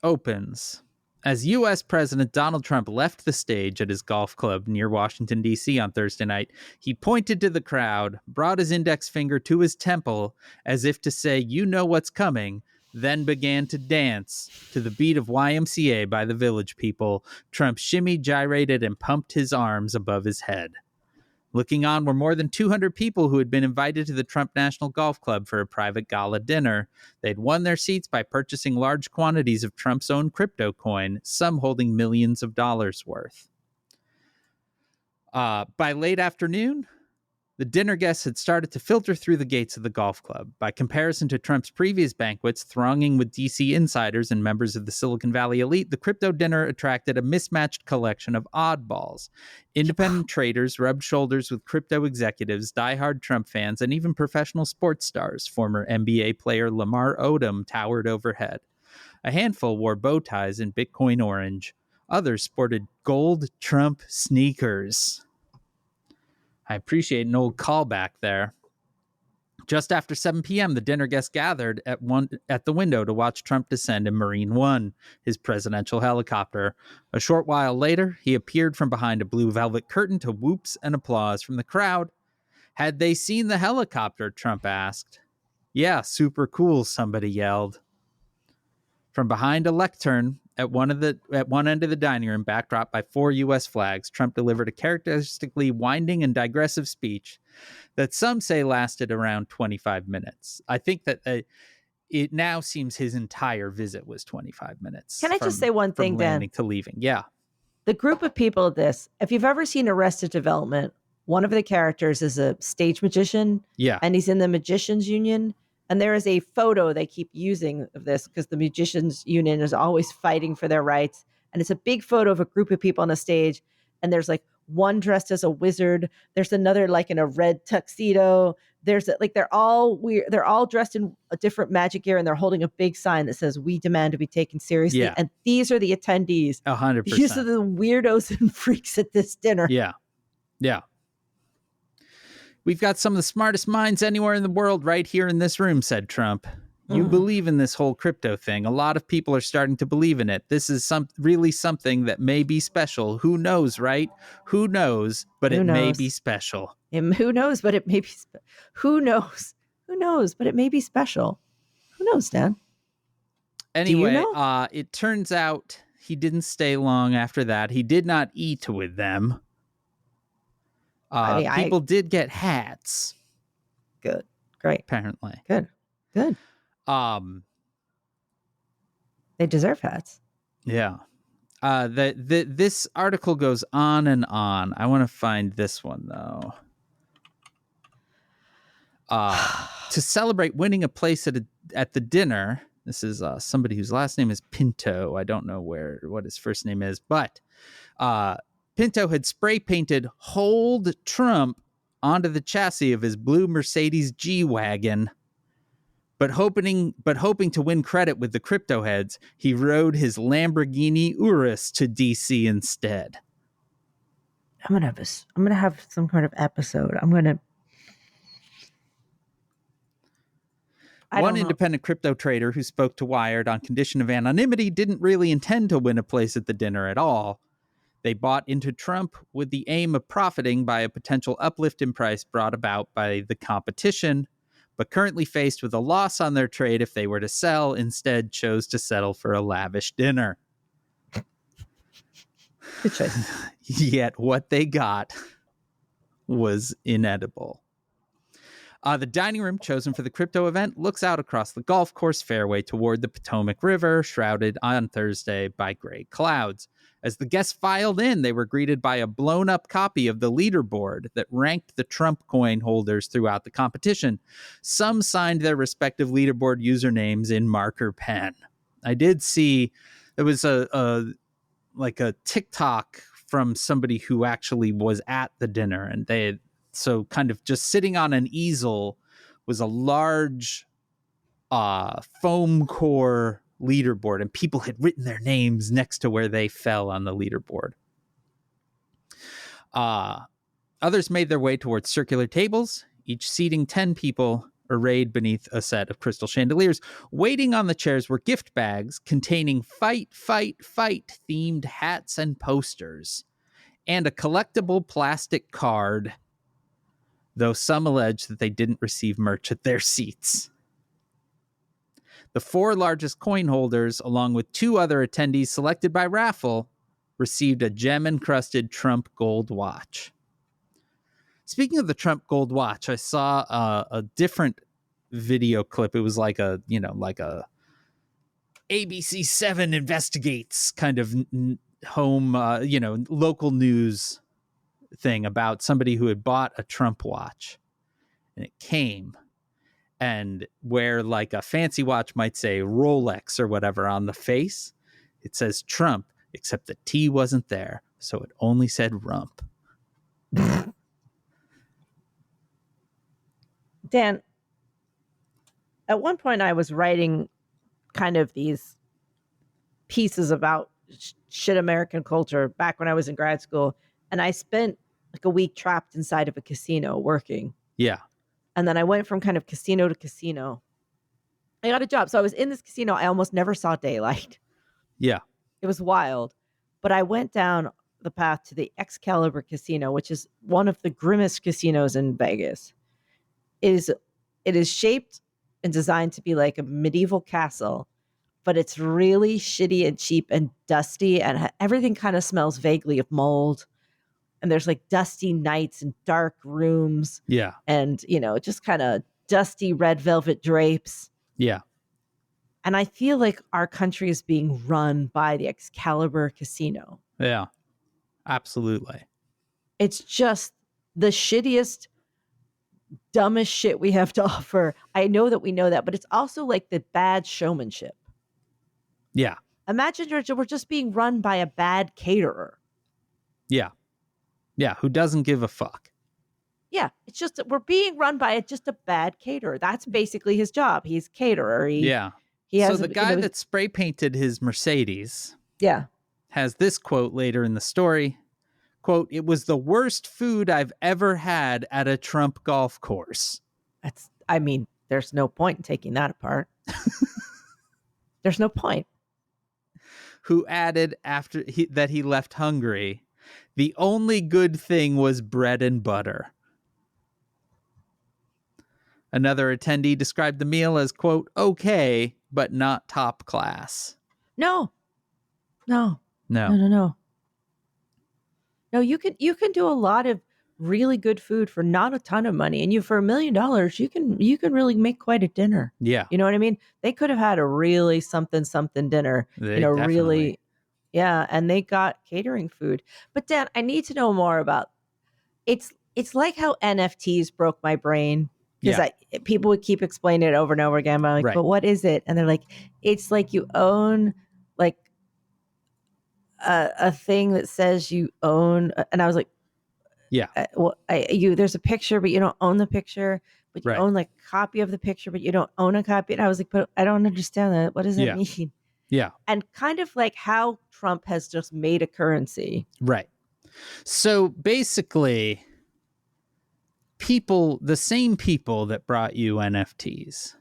opens as U.S. President Donald Trump left the stage at his golf club near Washington, D.C. on Thursday night. He pointed to the crowd, brought his index finger to his temple as if to say, "You know what's coming," then began to dance to the beat of YMCA by the Village People. Trump shimmied, gyrated, and pumped his arms above his head. Looking on were more than 200 people who had been invited to the Trump National Golf Club for a private gala dinner. They'd won their seats by purchasing large quantities of Trump's own crypto coin, some holding millions of dollars worth. By late afternoon, the dinner guests had started to filter through the gates of the golf club. By comparison to Trump's previous banquets, thronging with DC insiders and members of the Silicon Valley elite, the crypto dinner attracted a mismatched collection of oddballs. Independent traders rubbed shoulders with crypto executives, diehard Trump fans, and even professional sports stars. Former NBA player Lamar Odom towered overhead. A handful wore bow ties in Bitcoin orange. Others sported gold Trump sneakers. I appreciate an old callback there. Just after 7 p.m., the dinner guests gathered at the window to watch Trump descend in Marine One, his presidential helicopter. A short while later, he appeared from behind a blue velvet curtain to whoops and applause from the crowd. Had they seen the helicopter? Trump asked. Yeah, super cool, somebody yelled. From behind a lectern at one end of the dining room, backdropped by 4 U.S. flags, Trump delivered a characteristically winding and digressive speech that some say lasted around 25 minutes. I think that it now seems his entire visit was 25 minutes. Can I just say one thing, Dan? Landing to leaving, yeah. The group of people at this, if you've ever seen Arrested Development, one of the characters is a stage magician. Yeah. And he's in the Magicians Union. And there is a photo they keep using of this because the musicians union is always fighting for their rights. And it's a big photo of a group of people on a stage. And there's like one dressed as a wizard. There's another like in a red tuxedo. There's like, they're all weird. They're all dressed in a different magic gear and they're holding a big sign that says, "We demand to be taken seriously." Yeah. And these are the attendees. 100%. These are the weirdos and freaks at this dinner. Yeah. Yeah. "We've got some of the smartest minds anywhere in the world right here in this room," said Trump. "You believe in this whole crypto thing. A lot of people are starting to believe in it. This is really something that may be special. Who knows, right? Who knows, but it may be special." Who knows, but it may be who knows? Who knows, but it may be special. Who knows, Dan? Anyway, Do you know? It turns out he didn't stay long after that. He did not eat with them. People did get hats. Good. Great. Apparently. Good. They deserve hats. Yeah. This article goes on and on. I want to find this one, though. To celebrate winning a place at the dinner, this is somebody whose last name is Pinto. I don't know what his first name is, but Pinto had spray painted "Hold Trump" onto the chassis of his blue Mercedes G-Wagon. But hoping to win credit with the crypto heads, he rode his Lamborghini Urus to DC instead. I'm gonna have some kind of episode. One independent crypto trader who spoke to Wired on condition of anonymity didn't really intend to win a place at the dinner at all. They bought into Trump with the aim of profiting by a potential uplift in price brought about by the competition, but currently faced with a loss on their trade if they were to sell, instead chose to settle for a lavish dinner. Good choice. Yet what they got was inedible. The dining room chosen for the crypto event looks out across the golf course fairway toward the Potomac River, shrouded on Thursday by gray clouds. As the guests filed in, they were greeted by a blown-up copy of the leaderboard that ranked the Trump coin holders throughout the competition. Some signed their respective leaderboard usernames in marker pen. I did see there was a TikTok from somebody who actually was at the dinner, and they had, so kind of just sitting on an easel was a large foam core leaderboard, and people had written their names next to where they fell on the leaderboard. Others made their way towards circular tables, each seating 10 people arrayed beneath a set of crystal chandeliers. Waiting on the chairs were gift bags containing fight, fight, fight themed hats and posters, and a collectible plastic card, though some allege that they didn't receive merch at their seats. The 4 largest coin holders, along with 2 other attendees selected by raffle, received a gem-encrusted Trump gold watch. Speaking of the Trump gold watch, I saw a different video clip. It was like a ABC 7 investigates kind of home, local news thing about somebody who had bought a Trump watch, and it came, and where like a fancy watch might say Rolex or whatever on the face, it says Trump, except the T wasn't there, so it only said rump. Dan, at one point I was writing kind of these pieces about shit American culture back when I was in grad school, and I spent like a week trapped inside of a casino working. Yeah. And then I went from kind of casino to casino. I got a job. So I was in this casino. I almost never saw daylight. Yeah. It was wild. But I went down the path to the Excalibur Casino, which is one of the grimmest casinos in Vegas. It is shaped and designed to be like a medieval castle, but it's really shitty and cheap and dusty, and everything kind of smells vaguely of mold. And there's like dusty nights and dark rooms. Yeah. And, just kind of dusty red velvet drapes. Yeah. And I feel like our country is being run by the Excalibur Casino. Yeah. Absolutely. It's just the shittiest, dumbest shit we have to offer. I know that we know that, but it's also like the bad showmanship. Yeah. Imagine we're just being run by a bad caterer. Yeah. Yeah. Who doesn't give a fuck? Yeah. It's just we're being run by just a bad caterer. That's basically his job. He's caterer. He has the guy that spray painted his Mercedes has this quote later in the story. Quote, "It was the worst food I've ever had at a Trump golf course." There's no point in taking that apart. There's no point. Who added after that he left hungry, "The only good thing was bread and butter." Another attendee described the meal as, quote, "okay, but not top class." No, you can do a lot of really good food for not a ton of money, and for $1 million, you can really make quite a dinner. Yeah, you know what I mean. They could have had a really something dinner. Definitely. And they got catering food. But Dan, I need to know more about. It's like how NFTs broke my brain because people would keep explaining it over and over again. But I'm like, but what is it? And they're like, it's like you own like a thing that says you own, and I was like, there's a picture, but you don't own the picture, but you own like a copy of the picture, but you don't own a copy. And I was like, but I don't understand that. What does that mean? Yeah. And kind of like how Trump has just made a currency. Right. So basically, the same people that brought you NFTs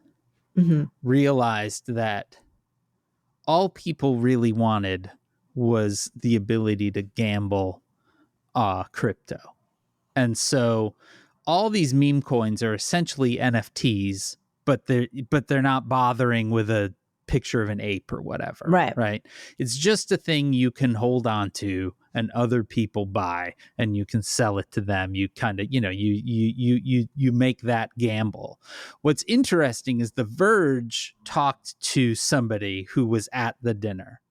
realized that all people really wanted was the ability to gamble crypto. And so all these meme coins are essentially NFTs, but they're not bothering with a picture of an ape or whatever. Right. It's just a thing you can hold on to and other people buy, and you can sell it to them. You kind of, you make that gamble. What's interesting is The Verge talked to somebody who was at the dinner.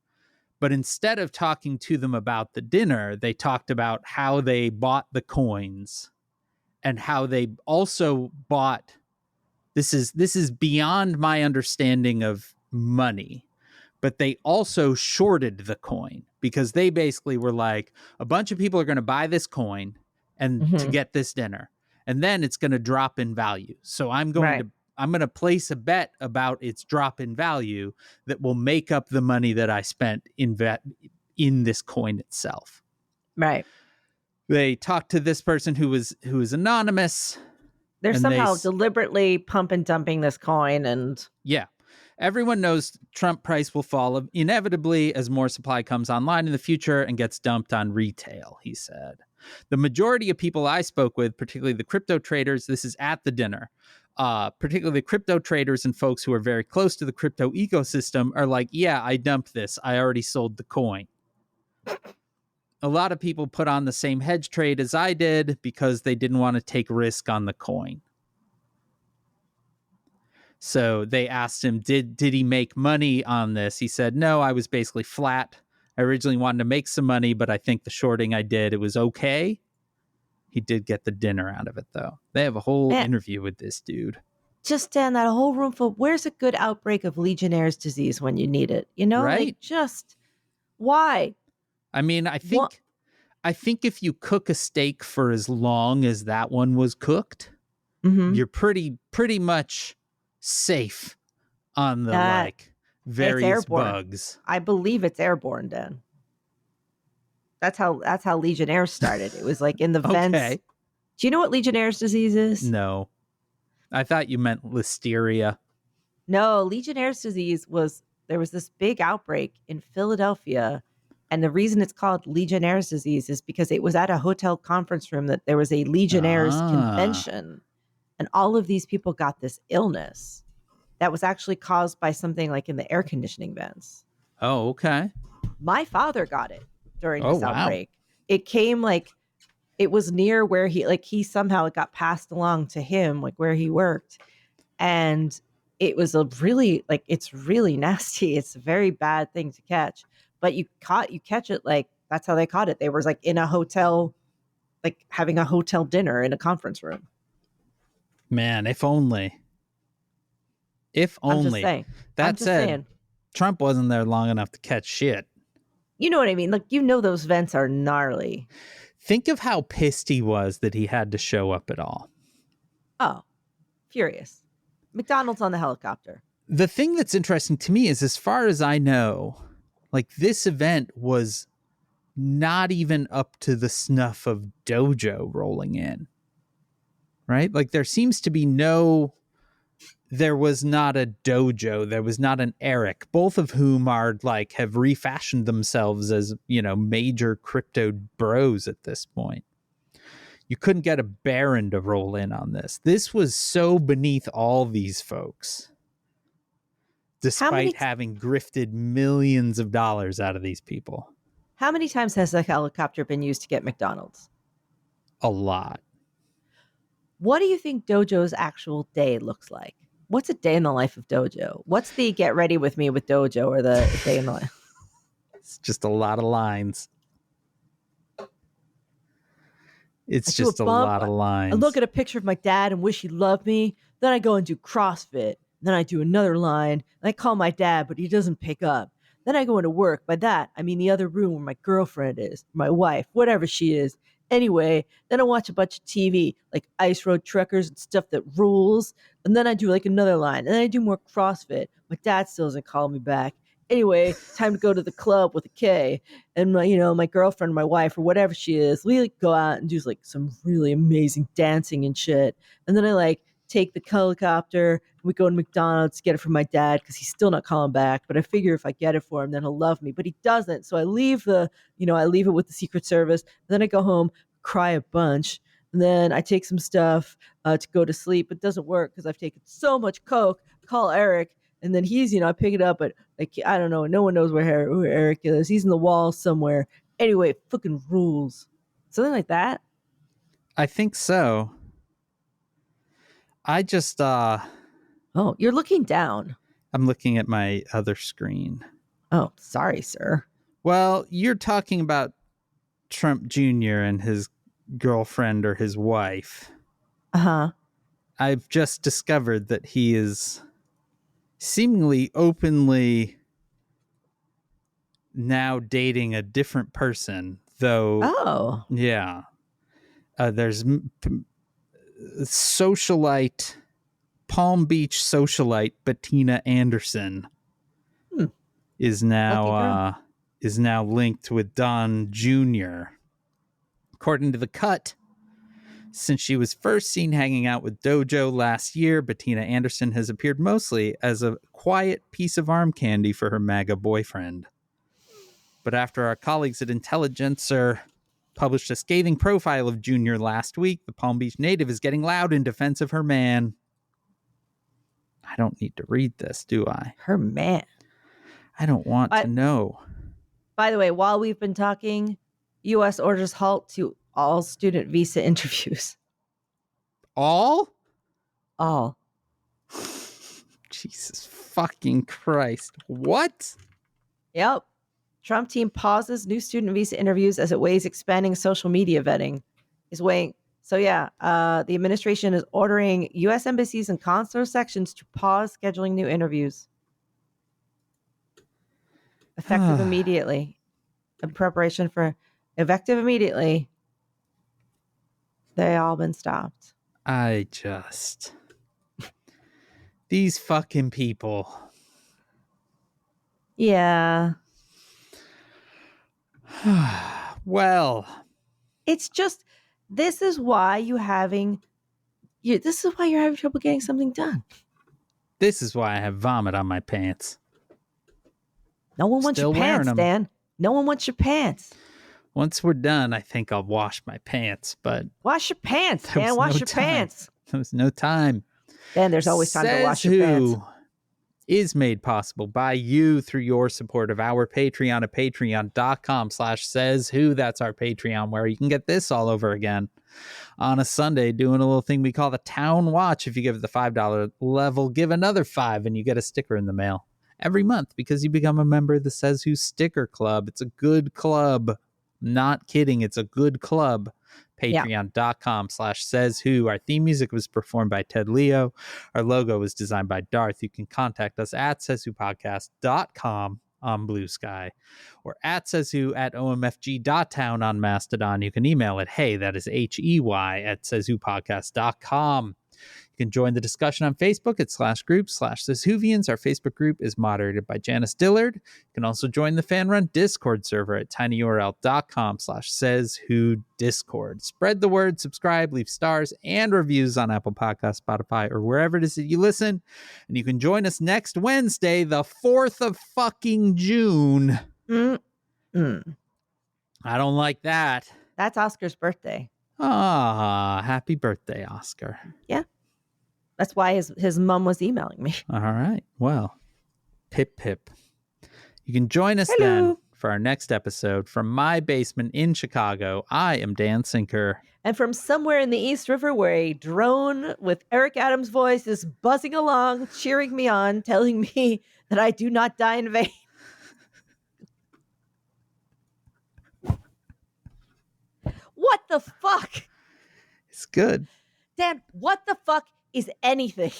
But instead of talking to them about the dinner, they talked about how they bought the coins and how they also bought. This is beyond my understanding of money, but they also shorted the coin because they basically were like, a bunch of people are going to buy this coin and to get this dinner, and then it's going to drop in value. So I'm going to place a bet about its drop in value that will make up the money that I spent in this coin itself. Right. They talked to this person who was anonymous. They're somehow deliberately pump and dumping this coin, and everyone knows Trump price will fall inevitably as more supply comes online in the future and gets dumped on retail, he said. The majority of people I spoke with, particularly the crypto traders, this is at the dinner, particularly the crypto traders and folks who are very close to the crypto ecosystem, are like, yeah, I dumped this. I already sold the coin. A lot of people put on the same hedge trade as I did because they didn't want to take risk on the coin. So they asked him, did he make money on this? He said, no, I was basically flat. I originally wanted to make some money, but I think the shorting I did, it was okay. He did get the dinner out of it, though. They have a whole interview with this dude. Just stand that whole room full. Where's a good outbreak of Legionnaire's disease when you need it? Right? Like, just why? I mean, I think if you cook a steak for as long as that one was cooked, you're pretty much safe on the various bugs. I believe it's airborne, Dan. That's how Legionnaires started. It was like in the vents. Okay. Do you know what Legionnaire's disease is? No. I thought you meant listeria. No, Legionnaire's disease there was this big outbreak in Philadelphia. And the reason it's called Legionnaire's disease is because it was at a hotel conference room that there was a Legionnaire's convention. And all of these people got this illness that was actually caused by something like in the air conditioning vents. Oh, okay. My father got it during this outbreak. It came it was near where he somehow it got passed along to him, like where he worked. And it was it's really nasty. It's a very bad thing to catch. But you catch it, that's how they caught it. They were in a hotel, having a hotel dinner in a conference room. Man, if only. If I'm just only. saying. That said, Trump wasn't there long enough to catch shit. You know what I mean? Like, those vents are gnarly. Think of how pissed he was that he had to show up at all. Oh, furious. McDonald's on the helicopter. The thing that's interesting to me is, as far as I know, like, this event was not even up to the snuff of Dojo rolling in. Right? Like, there seems to be there was not a Dojo, there was not an Eric, both of whom are like, have refashioned themselves as, major crypto bros at this point. You couldn't get a Baron to roll in on this. This was so beneath all these folks, despite having grifted millions of dollars out of these people. How many times has a helicopter been used to get McDonald's? A lot. What do you think Dojo's actual day looks like? What's a day in the life of Dojo? What's the get ready with me with Dojo, or the day in the life? It's just a lot of lines. It's just a lot of lines. I look at a picture of my dad and wish he loved me. Then I go and do CrossFit. Then I do another line. And I call my dad, but he doesn't pick up. Then I go into work. By that, I mean the other room where my girlfriend is, my wife, whatever she is. Anyway, then I watch a bunch of TV, like Ice Road Truckers and stuff that rules. And then I do like another line. And then I do more CrossFit. My dad still doesn't call me back. Anyway, time to go to the club with a K. And my girlfriend, my wife, or whatever she is, we like go out and do like some really amazing dancing and shit. And then I take the helicopter and we go to McDonald's to get it for my dad because he's still not calling back. But I figure if I get it for him, then he'll love me. But he doesn't. So I leave I leave it with the Secret Service. And then I go home, cry a bunch. And then I take some stuff to go to sleep. It doesn't work because I've taken so much Coke. Call Eric. And then he's, I pick it up, but I don't know. No one knows where Eric is. He's in the wall somewhere. Anyway, fucking rules. Something like that. I think so. I just, Oh, you're looking down. I'm looking at my other screen. Oh, sorry, sir. Well, you're talking about Trump Jr. and his girlfriend or his wife. Uh-huh. I've just discovered that he is seemingly openly now dating a different person, though. Oh. Yeah. There's socialite, Palm Beach socialite Bettina Anderson is now linked with Don Jr. According to The Cut, since she was first seen hanging out with Dojo last year, Bettina Anderson has appeared mostly as a quiet piece of arm candy for her MAGA boyfriend. But after our colleagues at Intelligencer published a scathing profile of Junior last week, the Palm Beach native is getting loud in defense of her man. I don't need to read this, do I? Her man. I don't want to know. By the way, while we've been talking, U.S. orders halt to all student visa interviews. All? All. Jesus fucking Christ. What? Yep. Trump team pauses new student visa interviews as it weighs expanding social media vetting. So yeah, the administration is ordering U.S. embassies and consular sections to pause scheduling new interviews. Effective immediately. In preparation for effective immediately. They all been stopped. These fucking people. Yeah. Well, it's just, this is why you're having trouble getting something done. This is why I have vomit on my pants. No one wants your pants, Dan. No one wants your pants. Once we're done, I think I'll wash my pants, but... Wash your pants, Dan. Wash your pants. There was no time. Dan, there's always time to wash your pants. Is made possible by you through your support of our Patreon at patreon.com/SaysWho. That's our Patreon, where you can get this all over again on a Sunday, doing a little thing we call the Town Watch. If you give it the $5 level, give another $5 and you get a sticker in the mail every month because you become a member of the Says Who Sticker Club. It's a good club. Not kidding. It's a good club. patreon.com/SaysWho. Our theme music was performed by Ted Leo. Our logo was designed by Darth. You can contact us at SaysWhopodcast.com on Blue Sky, or at SaysWho at omfg.town on Mastodon. You can email it, hey, that is HEY at SaysWhopodcast.com. You can join the discussion on Facebook at /group/SaysWhovians. Our Facebook group is moderated by Janice Dillard. You can also join the fan-run Discord server at tinyurl.com/SaysWhoDiscord. Spread the word, subscribe, leave stars and reviews on Apple Podcasts, Spotify, or wherever it is that you listen. And you can join us next Wednesday, the 4th of fucking June. Mm-mm. I don't like that. That's Oscar's birthday. Ah, happy birthday, Oscar. Yeah. That's why his mom was emailing me. All right. Well, pip pip. You can join us Hello. then for our next episode. From my basement in Chicago, I am Dan Sinker. And from somewhere in the East River, where a drone with Eric Adams' voice is buzzing along, cheering me on, telling me that I do not die in vain. What the fuck? It's good. Dan, what the fuck is anything?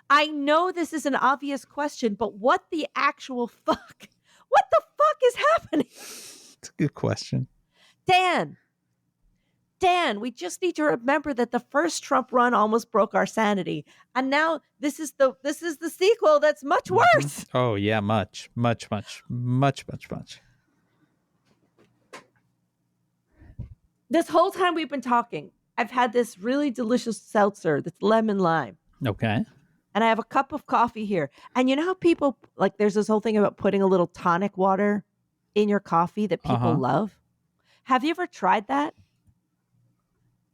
I know this is an obvious question, but what the actual fuck? What the fuck is happening? It's a good question. Dan, we just need to remember that the first Trump run almost broke our sanity. And now this is the sequel that's much worse. Oh, yeah, much. This whole time we've been talking, I've had this really delicious seltzer that's lemon lime. Okay. And I have a cup of coffee here. And you know how people, like, there's this whole thing about putting a little tonic water in your coffee that people love? Have you ever tried that?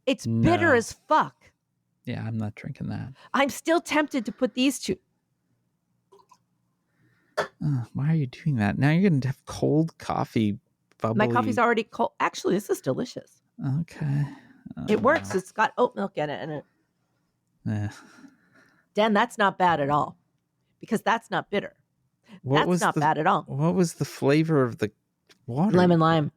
It's bitter as fuck. Yeah, I'm not drinking that. I'm still tempted to put these two. Why are you doing that? Now you're going to have cold coffee. Bubbly. My coffee's already cold. Actually, this is delicious. Okay. It works. It's got oat milk in it. And Yeah. Dan, that's not bad at all. Because that's not bitter. That's not bad at all. What was the flavor of the water? Lemon lime.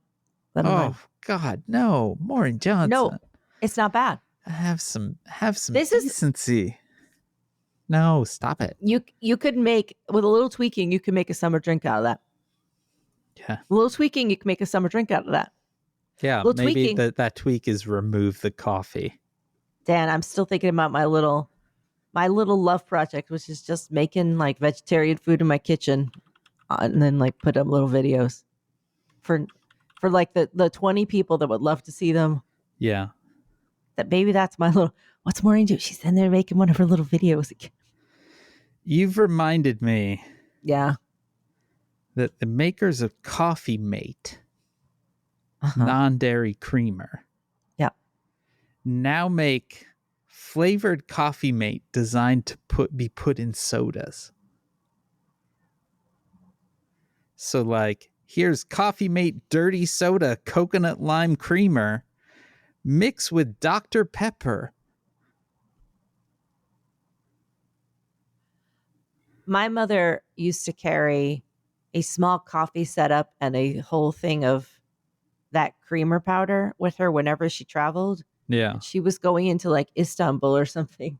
Lime. God, no. Maureen Johnson. No, it's not bad. Have some decency. No, stop it. You could make, with a little tweaking, you could make a summer drink out of that. Yeah. A little tweaking, you can make a summer drink out of that. Yeah, maybe that tweak is remove the coffee. Dan, I'm still thinking about my little love project, which is just making like vegetarian food in my kitchen, and then like put up little videos for like the 20 people that would love to see them. Yeah. That maybe that's my little. What's Maureen do? She's in there making one of her little videos again. You've reminded me. Yeah. That the makers of Coffee Mate, non-dairy creamer, now make flavored Coffee Mate designed to be put in sodas. So like, here's Coffee Mate Dirty Soda Coconut Lime Creamer, mix with Dr. Pepper. My mother used to carry a small coffee setup and a whole thing of that creamer powder with her whenever she traveled. Yeah. She was going into like Istanbul or something,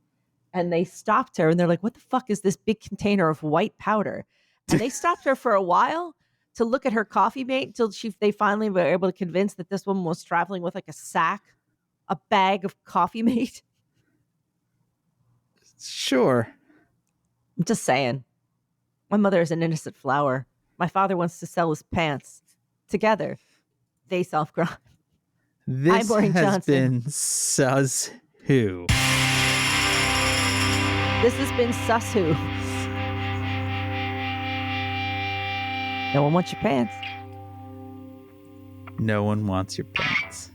and they stopped her and they're like, what the fuck is this big container of white powder? And they stopped her for a while to look at her Coffee Mate until they finally were able to convince that this woman was traveling with like a bag of Coffee Mate. Sure. I'm just saying. My mother is an innocent flower. My father wants to sell his pants. Together, they solve crime. This has been SaysWho. This has been SaysWho. No one wants your pants. No one wants your pants.